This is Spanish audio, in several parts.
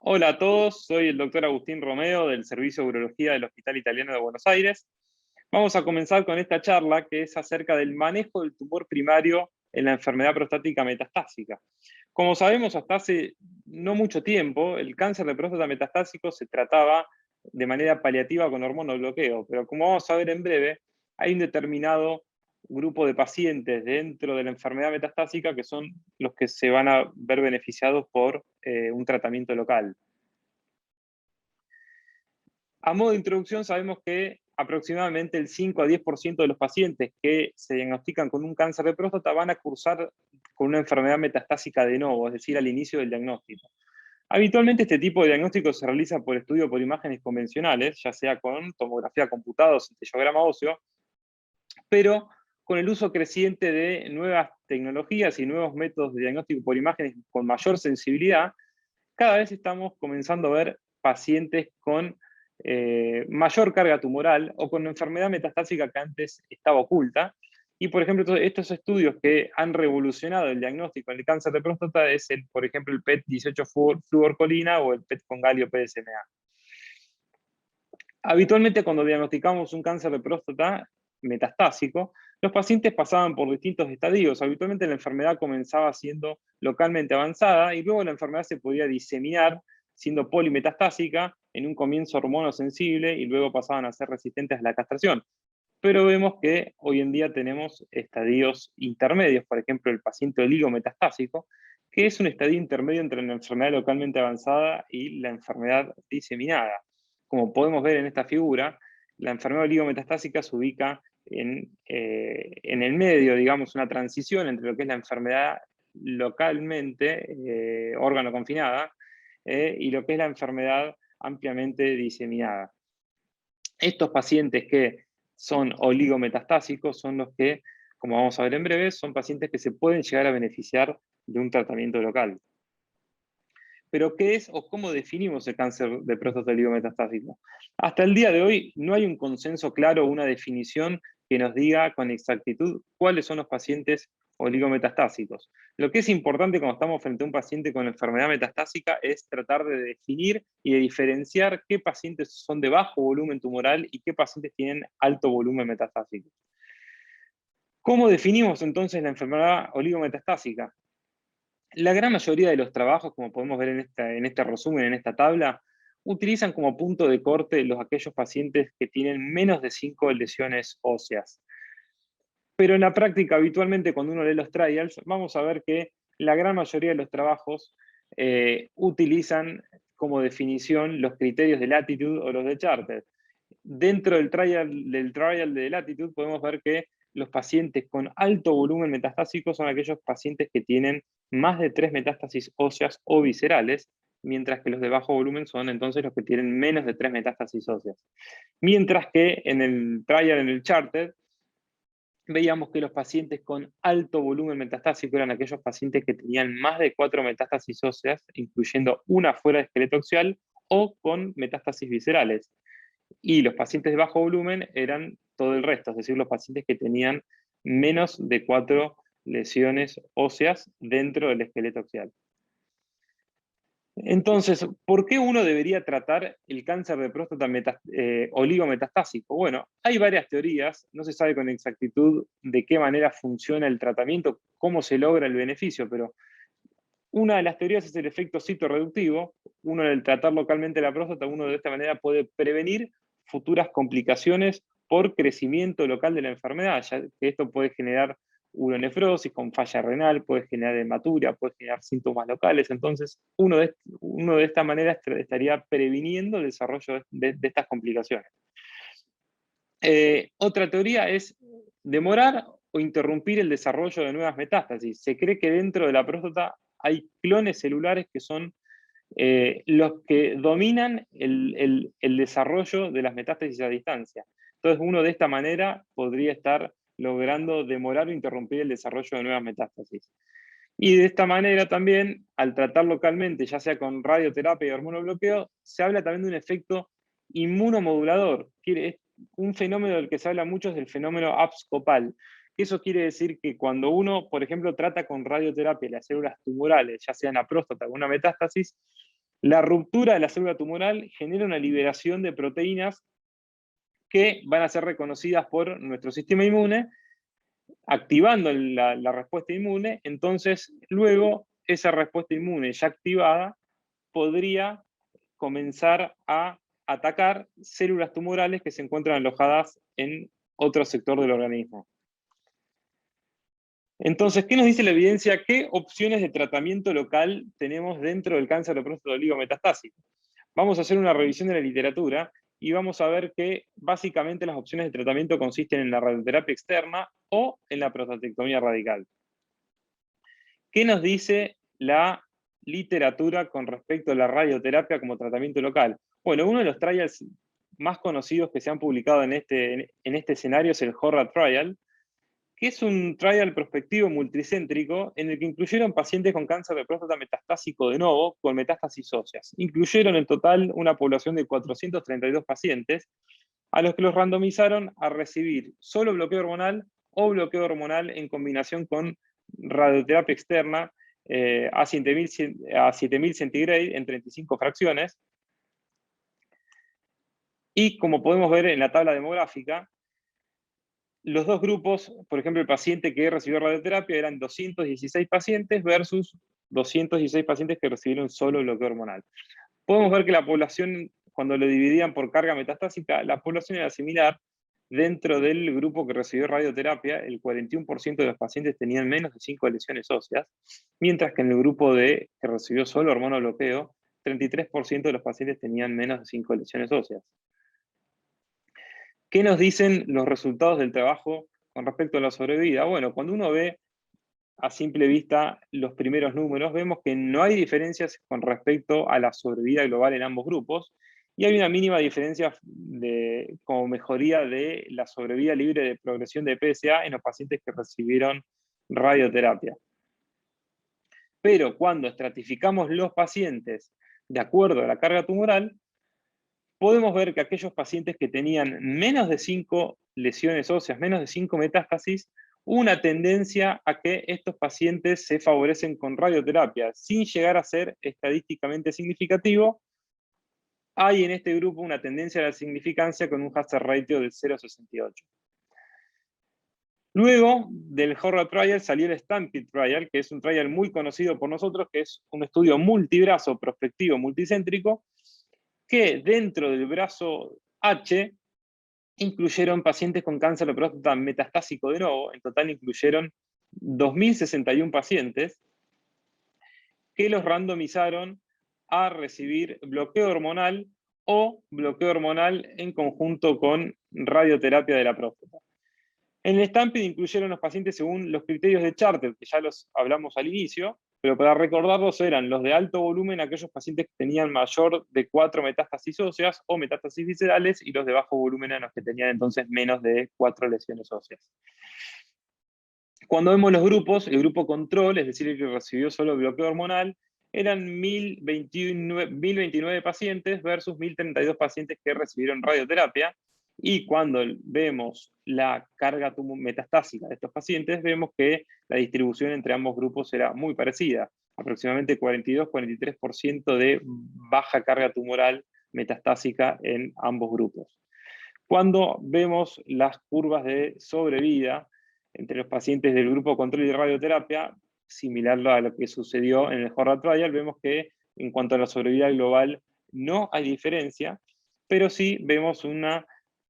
Hola a todos, soy el doctor Agustín Romeo del Servicio de Urología del Hospital Italiano de Buenos Aires. Vamos a comenzar con esta charla que es acerca del manejo del tumor primario en la enfermedad prostática metastásica. Como sabemos, hasta hace no mucho tiempo, el cáncer de próstata metastásico se trataba de manera paliativa con hormonobloqueo, pero como vamos a ver en breve, hay un determinado grupo de pacientes dentro de la enfermedad metastásica que son los que se van a ver beneficiados por un tratamiento local. A modo de introducción, sabemos que aproximadamente el 5 a 10% de los pacientes que se diagnostican con un cáncer de próstata van a cursar con una enfermedad metastásica de novo, es decir, al inicio del diagnóstico. Habitualmente este tipo de diagnóstico se realiza por estudio por imágenes convencionales, ya sea con tomografía computada o centellograma óseo, pero con el uso creciente de nuevas tecnologías y nuevos métodos de diagnóstico por imágenes con mayor sensibilidad, cada vez estamos comenzando a ver pacientes con mayor carga tumoral o con enfermedad metastásica que antes estaba oculta. Y, por ejemplo, estos estudios que han revolucionado el diagnóstico en el cáncer de próstata es, por ejemplo, el PET-18-fluorcolina o el PET con galio PSMA. Habitualmente, cuando diagnosticamos un cáncer de próstata metastásico, los pacientes pasaban por distintos estadios. Habitualmente la enfermedad comenzaba siendo localmente avanzada y luego la enfermedad se podía diseminar siendo polimetastásica, en un comienzo hormonosensible y luego pasaban a ser resistentes a la castración. Pero vemos que hoy en día tenemos estadios intermedios, por ejemplo, el paciente oligometastásico, que es un estadio intermedio entre la enfermedad localmente avanzada y la enfermedad diseminada. Como podemos ver en esta figura, la enfermedad oligometastásica se ubica en el medio, digamos, una transición entre lo que es la enfermedad localmente órgano confinada y lo que es la enfermedad ampliamente diseminada. Estos pacientes que son oligometastásicos son los que, como vamos a ver en breve, son pacientes que se pueden llegar a beneficiar de un tratamiento local. Pero, ¿qué es o cómo definimos el cáncer de próstata oligometastásico? Hasta el día de hoy no hay un consenso claro, una definición que nos diga con exactitud cuáles son los pacientes oligometastásicos. Lo que es importante cuando estamos frente a un paciente con enfermedad metastásica es tratar de definir y de diferenciar qué pacientes son de bajo volumen tumoral y qué pacientes tienen alto volumen metastásico. ¿Cómo definimos entonces la enfermedad oligometastásica? La gran mayoría de los trabajos, como podemos ver en este resumen, en esta tabla, utilizan como punto de corte aquellos pacientes que tienen menos de 5 lesiones óseas. Pero en la práctica, habitualmente, cuando uno lee los trials, vamos a ver que la gran mayoría de los trabajos utilizan como definición los criterios de Latitude o los de Charter. Dentro del trial de Latitude podemos ver que los pacientes con alto volumen metastásico son aquellos pacientes que tienen más de 3 metástasis óseas o viscerales, mientras que los de bajo volumen son entonces los que tienen menos de 3 metástasis óseas. Mientras que en el trial, en el Charter, veíamos que los pacientes con alto volumen metastásico eran aquellos pacientes que tenían más de 4 metástasis óseas, incluyendo una fuera de esqueleto axial o con metástasis viscerales. Y los pacientes de bajo volumen eran todo el resto, es decir, los pacientes que tenían menos de 4 lesiones óseas dentro del esqueleto axial. Entonces, ¿por qué uno debería tratar el cáncer de próstata oligometastásico? Bueno, hay varias teorías, no se sabe con exactitud de qué manera funciona el tratamiento, cómo se logra el beneficio, pero una de las teorías es el efecto citorreductivo. Uno, al tratar localmente la próstata, uno de esta manera puede prevenir futuras complicaciones por crecimiento local de la enfermedad, ya que esto puede generar uronefrosis con falla renal, puede generar hematuria, puede generar síntomas locales. Entonces, uno de esta manera estaría previniendo el desarrollo de estas complicaciones. Otra teoría es demorar o interrumpir el desarrollo de nuevas metástasis. Se cree que dentro de la próstata hay clones celulares que son los que dominan el desarrollo de las metástasis a distancia. Entonces, uno de esta manera podría estar logrando demorar o interrumpir el desarrollo de nuevas metástasis. Y de esta manera también, al tratar localmente, ya sea con radioterapia y hormonobloqueo, se habla también de un efecto inmunomodulador. Un fenómeno del que se habla mucho es el fenómeno abscopal. Eso quiere decir que cuando uno, por ejemplo, trata con radioterapia las células tumorales, ya sea en la próstata o una metástasis, La ruptura de la célula tumoral genera una liberación de proteínas que van a ser reconocidas por nuestro sistema inmune, activando la respuesta inmune. Entonces, luego, esa respuesta inmune ya activada podría comenzar a atacar células tumorales que se encuentran alojadas en otro sector del organismo. Entonces, ¿qué nos dice la evidencia? ¿Qué opciones de tratamiento local tenemos dentro del cáncer de próstata oligometastásico? Vamos a hacer una revisión de la literatura y vamos a ver que básicamente las opciones de tratamiento consisten en la radioterapia externa o en la prostatectomía radical. ¿Qué nos dice la literatura con respecto a la radioterapia como tratamiento local? Bueno, uno de los trials más conocidos que se han publicado en este escenario es el HORA Trial, que es un trial prospectivo multicéntrico en el que incluyeron pacientes con cáncer de próstata metastásico de novo con metástasis óseas. Incluyeron en total una población de 432 pacientes, a los que los randomizaron a recibir solo bloqueo hormonal o bloqueo hormonal en combinación con radioterapia externa a 7000 centigrade en 35 fracciones. Y como podemos ver en la tabla demográfica, los dos grupos, por ejemplo, el paciente que recibió radioterapia eran 216 pacientes versus 216 pacientes que recibieron solo bloqueo hormonal. Podemos ver que la población, cuando lo dividían por carga metastásica, la población era similar. Dentro del grupo que recibió radioterapia, el 41% de los pacientes tenían menos de 5 lesiones óseas, mientras que en el grupo que recibió solo hormonobloqueo, 33% de los pacientes tenían menos de 5 lesiones óseas. ¿Qué nos dicen los resultados del trabajo con respecto a la sobrevida? Bueno, cuando uno ve a simple vista los primeros números, vemos que no hay diferencias con respecto a la sobrevida global en ambos grupos, y hay una mínima diferencia como mejoría de la sobrevida libre de progresión de PSA en los pacientes que recibieron radioterapia. Pero cuando estratificamos los pacientes de acuerdo a la carga tumoral, podemos ver que aquellos pacientes que tenían menos de 5 lesiones óseas, menos de 5 metástasis, hubo una tendencia a que estos pacientes se favorecen con radioterapia, sin llegar a ser estadísticamente significativo. Hay en este grupo una tendencia a la significancia con un hazard ratio de 0,68. Luego del HORA Trial salió el STAMPEDE Trial, que es un trial muy conocido por nosotros, que es un estudio multibrazo prospectivo multicéntrico, que dentro del brazo H incluyeron pacientes con cáncer de próstata metastásico de novo. En total incluyeron 2.061 pacientes que los randomizaron a recibir bloqueo hormonal o bloqueo hormonal en conjunto con radioterapia de la próstata. En el STAMPEDE incluyeron los pacientes según los criterios de Charter, que ya los hablamos al inicio, pero para recordarlos eran los de alto volumen, aquellos pacientes que tenían mayor de 4 metástasis óseas o metástasis viscerales, y los de bajo volumen eran los que tenían entonces menos de 4 lesiones óseas. Cuando vemos los grupos, el grupo control, es decir, el que recibió solo bloqueo hormonal, eran 1.029 pacientes versus 1.032 pacientes que recibieron radioterapia. Y cuando vemos la carga metastásica de estos pacientes, vemos que la distribución entre ambos grupos era muy parecida. Aproximadamente 42-43% de baja carga tumoral metastásica en ambos grupos. Cuando vemos las curvas de sobrevida entre los pacientes del grupo control y de radioterapia, similar a lo que sucedió en el HORA Trial, vemos que en cuanto a la sobrevida global no hay diferencia, pero sí vemos una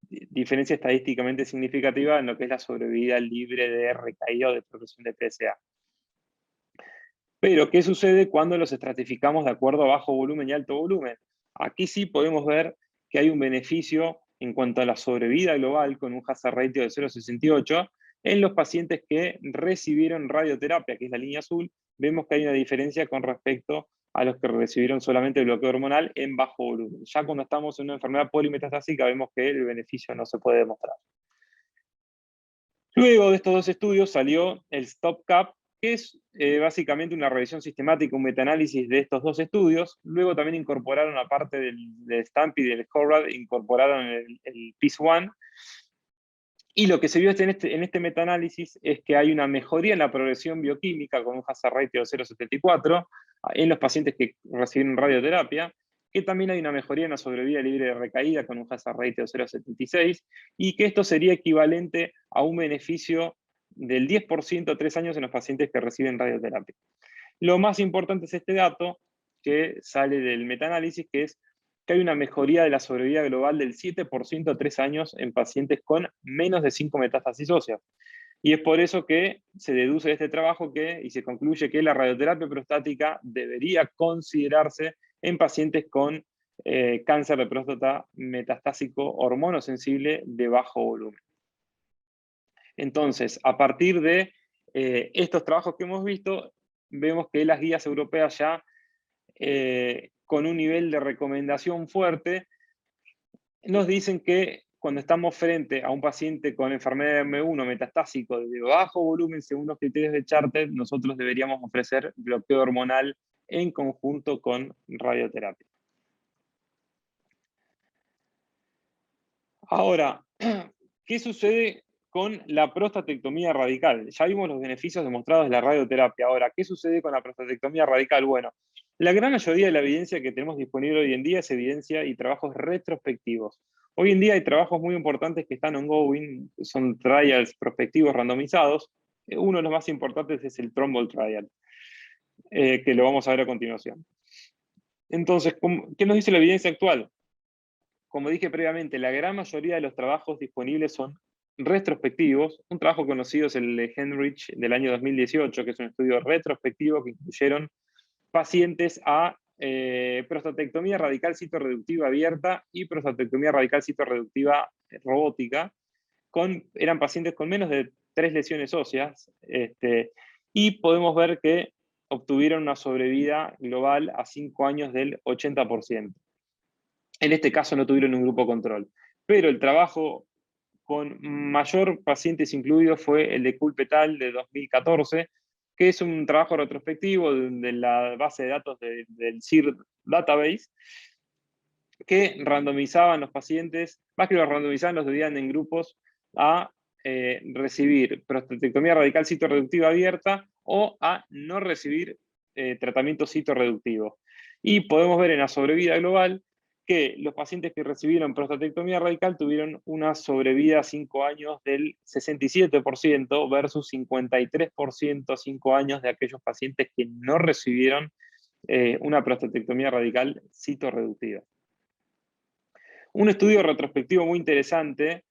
diferencia estadísticamente significativa en lo que es la sobrevida libre de recaída o de progresión de PSA. Pero, ¿qué sucede cuando los estratificamos de acuerdo a bajo volumen y alto volumen? Aquí sí podemos ver que hay un beneficio en cuanto a la sobrevida global con un hazard ratio de 0,68. En los pacientes que recibieron radioterapia, que es la línea azul, vemos que hay una diferencia con respecto a los que recibieron solamente bloqueo hormonal en bajo volumen. Ya cuando estamos en una enfermedad polimetastásica vemos que el beneficio no se puede demostrar. Luego de estos dos estudios salió el STOP-CAP, que es básicamente una revisión sistemática, un metaanálisis de estos dos estudios. Luego también incorporaron, aparte del STAMPEDE y del HORA, incorporaron el PEACE-1. Y lo que se vio en este metaanálisis es que hay una mejoría en la progresión bioquímica con un hazard ratio de 0,74 en los pacientes que reciben radioterapia, que también hay una mejoría en la sobrevida libre de recaída con un hazard ratio de 0,76, y que esto sería equivalente a un beneficio del 10% a 3 años en los pacientes que reciben radioterapia. Lo más importante es este dato que sale del metaanálisis, que es que hay una mejoría de la sobrevida global del 7% a 3 años en pacientes con menos de 5 metástasis óseas. Y es por eso que se deduce de este trabajo y se concluye que la radioterapia prostática debería considerarse en pacientes con cáncer de próstata metastásico hormonosensible de bajo volumen. Entonces, a partir de estos trabajos que hemos visto, vemos que las guías europeas ya con un nivel de recomendación fuerte, nos dicen que cuando estamos frente a un paciente con enfermedad de M1 metastásico de bajo volumen, según los criterios de Charter, nosotros deberíamos ofrecer bloqueo hormonal en conjunto con radioterapia. Ahora, ¿qué sucede con la prostatectomía radical? Ya vimos los beneficios demostrados de la radioterapia. Ahora, ¿qué sucede con la prostatectomía radical? Bueno, la gran mayoría de la evidencia que tenemos disponible hoy en día es evidencia y trabajos retrospectivos. Hoy en día hay trabajos muy importantes que están ongoing, son trials prospectivos randomizados. Uno de los más importantes es el Trumbull Trial, que lo vamos a ver a continuación. Entonces, ¿qué nos dice la evidencia actual? Como dije previamente, la gran mayoría de los trabajos disponibles son retrospectivos. Un trabajo conocido es el de Henrich del año 2018, que es un estudio retrospectivo que incluyeron pacientes a prostatectomía radical citoreductiva abierta y prostatectomía radical citoreductiva robótica. Eran pacientes con menos de 3 lesiones óseas, y podemos ver que obtuvieron una sobrevida global a 5 años del 80%. En este caso no tuvieron un grupo control. Pero el trabajo con mayor pacientes incluidos fue el de Culpetal de 2014, que es un trabajo retrospectivo de la base de datos del CIR Database, que randomizaban los pacientes, más que los randomizaban, los dividían en grupos a recibir prostatectomía radical citoreductiva abierta o a no recibir tratamiento citoreductivo. Y podemos ver en la sobrevida global que los pacientes que recibieron prostatectomía radical tuvieron una sobrevida a 5 años del 67% versus 53% a 5 años de aquellos pacientes que no recibieron una prostatectomía radical citoreductiva. Un estudio retrospectivo muy interesante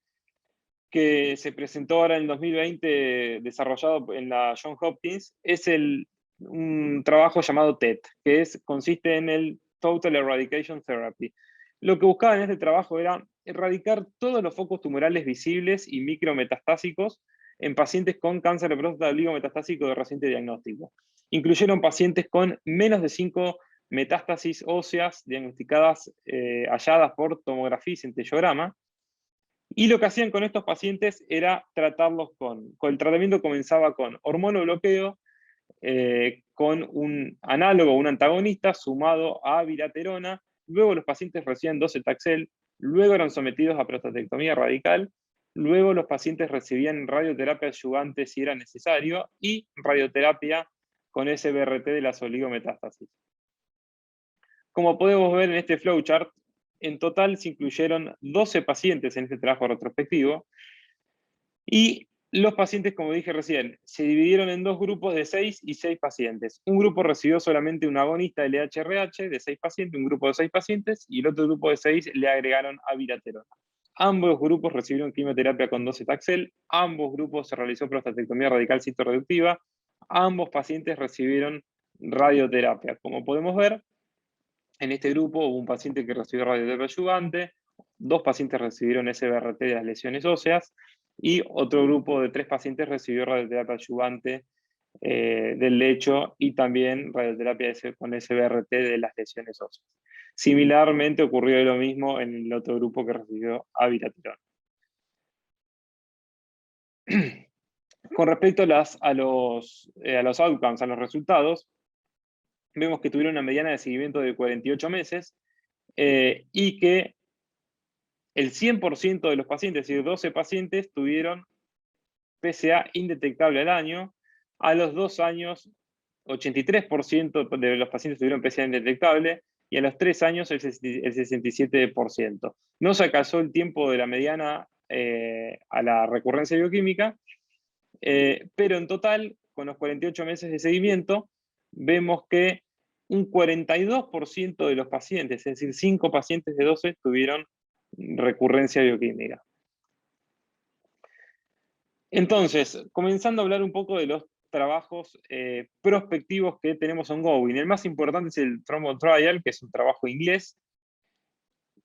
que se presentó ahora en el 2020, desarrollado en la Johns Hopkins, es un trabajo llamado TET, que consiste en el Total Eradication Therapy. Lo que buscaba en este trabajo era erradicar todos los focos tumorales visibles y micrometastásicos en pacientes con cáncer de próstata oligometastásico de reciente diagnóstico. Incluyeron pacientes con menos de 5 metástasis óseas diagnosticadas, halladas por tomografía y centellograma. Y lo que hacían con estos pacientes era tratarlos con el tratamiento comenzaba con hormonobloqueo, con un análogo, un antagonista sumado a abiraterona. Luego los pacientes recibían docetaxel, luego eran sometidos a prostatectomía radical, luego los pacientes recibían radioterapia adyuvante si era necesario y radioterapia con SBRT de las oligometástasis. Como podemos ver en este flowchart, en total se incluyeron 12 pacientes en este trabajo retrospectivo, y los pacientes, como dije recién, se dividieron en dos grupos de 6 y 6 pacientes. Un grupo recibió solamente un agonista LHRH de 6 pacientes, un grupo de 6 pacientes, y el otro grupo de 6 le agregaron abiraterona. Ambos grupos recibieron quimioterapia con docetaxel, ambos grupos se realizó prostatectomía radical citoreductiva, ambos pacientes recibieron radioterapia. Como podemos ver, en este grupo hubo un paciente que recibió radioterapia adyuvante, 2 pacientes recibieron SBRT de las lesiones óseas, y otro grupo de 3 pacientes recibió radioterapia adyuvante del lecho y también radioterapia con SBRT de las lesiones óseas. Similarmente ocurrió lo mismo en el otro grupo que recibió abiraterona. Con respecto a los outcomes, a los resultados, vemos que tuvieron una mediana de seguimiento de 48 meses y que el 100% de los pacientes, es decir, 12 pacientes, tuvieron PSA indetectable al año. A los 2 años, 83% de los pacientes tuvieron PSA indetectable, y a los 3 años el 67%. No se alcanzó el tiempo de la mediana a la recurrencia bioquímica, pero en total, con los 48 meses de seguimiento, vemos que un 42% de los pacientes, es decir, 5 pacientes de 12, tuvieron recurrencia bioquímica. Entonces, comenzando a hablar un poco de los trabajos prospectivos que tenemos ongoing. El más importante es el Thrombol Trial, que es un trabajo inglés,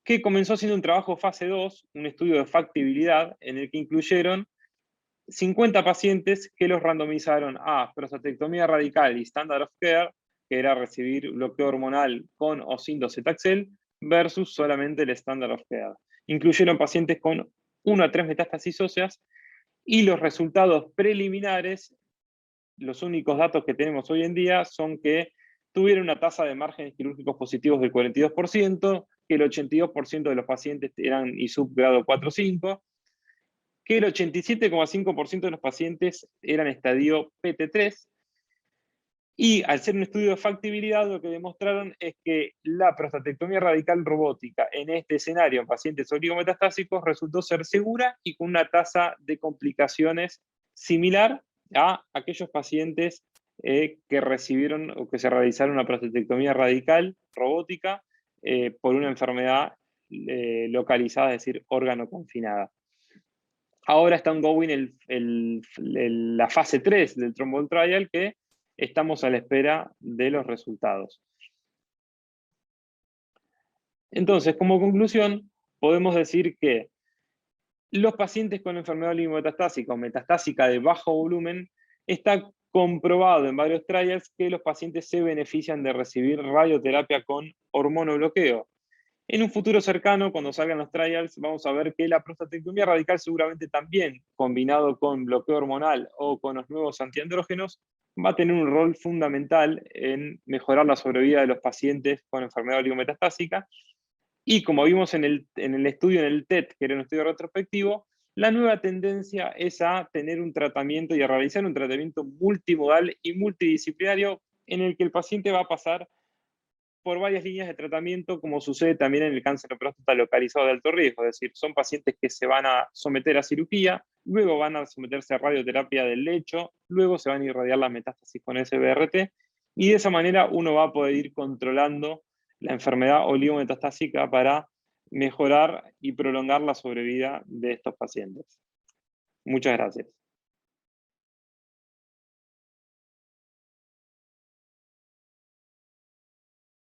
que comenzó siendo un trabajo fase 2, un estudio de factibilidad, en el que incluyeron 50 pacientes que los randomizaron a prostatectomía radical y standard of care, que era recibir bloqueo hormonal con o sin docetaxel, versus solamente el standard of care. Incluyeron pacientes con 1 a 3 metástasis óseas, y los resultados preliminares, los únicos datos que tenemos hoy en día, son que tuvieron una tasa de márgenes quirúrgicos positivos del 42%, que el 82% de los pacientes eran ISUP grado 4 o 5, que el 87,5% de los pacientes eran estadio PT3, y al ser un estudio de factibilidad, lo que demostraron es que la prostatectomía radical robótica en este escenario en pacientes oligometastásicos resultó ser segura y con una tasa de complicaciones similar a aquellos pacientes que recibieron o que se realizaron una prostatectomía radical robótica por una enfermedad localizada, es decir, órgano confinada. Ahora está ongoing la fase 3 del Thrombol Trial, que estamos a la espera de los resultados. Entonces, como conclusión, podemos decir que los pacientes con enfermedad oligometastásica o metastásica de bajo volumen, está comprobado en varios trials que los pacientes se benefician de recibir radioterapia con hormonobloqueo. En un futuro cercano, cuando salgan los trials, vamos a ver que la prostatectomía radical seguramente también, combinado con bloqueo hormonal o con los nuevos antiandrógenos, va a tener un rol fundamental en mejorar la sobrevida de los pacientes con enfermedad oligometastásica. Y como vimos en el estudio, en el TET, que era un estudio retrospectivo, la nueva tendencia es a tener un tratamiento y a realizar un tratamiento multimodal y multidisciplinario, en el que el paciente va a pasar por varias líneas de tratamiento, como sucede también en el cáncer de próstata localizado de alto riesgo. Es decir, son pacientes que se van a someter a cirugía, luego van a someterse a radioterapia del lecho, luego se van a irradiar las metástasis con SBRT, y de esa manera uno va a poder ir controlando la enfermedad oligometastásica para mejorar y prolongar la sobrevida de estos pacientes. Muchas gracias.